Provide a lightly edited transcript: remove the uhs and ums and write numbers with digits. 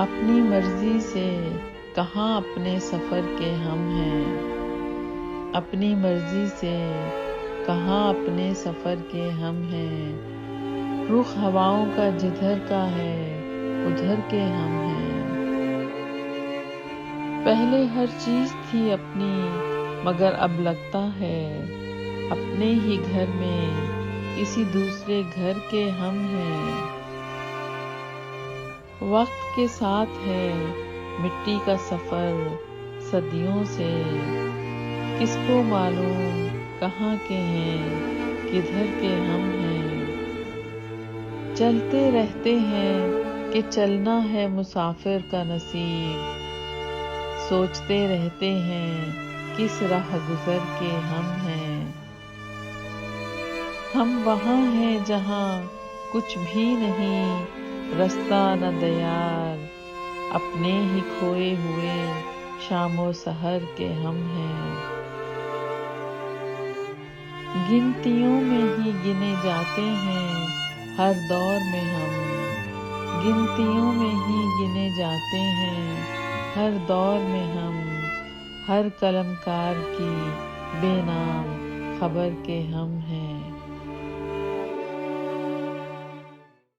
اپنی مرضی سے کہاں اپنے سفر کے ہم ہیں، اپنی مرضی سے کہاں اپنے سفر کے ہم ہیں، رخ ہواؤں کا جدھر کا ہے ادھر کے ہم ہیں۔ پہلے ہر چیز تھی اپنی مگر اب لگتا ہے اپنے ہی گھر میں کسی دوسرے گھر کے ہم ہیں۔ وقت کے ساتھ ہے مٹی کا سفر صدیوں سے، کس کو معلوم کہاں کے ہیں کدھر کے ہم ہیں۔ چلتے رہتے ہیں کہ چلنا ہے مسافر کا نصیب، سوچتے رہتے ہیں کس راہ گزر کے ہم ہیں۔ ہم وہاں ہیں جہاں کچھ بھی نہیں رستہ نہ دیار، اپنے ہی کھوئے ہوئے شام و سحر کے ہم ہیں۔ گنتیوں میں ہی گنے جاتے ہیں ہر دور میں ہم، گنتیوں میں ہی گنے جاتے ہیں ہر دور میں ہم، ہر قلم کار کی بے نام خبر کے ہم ہیں۔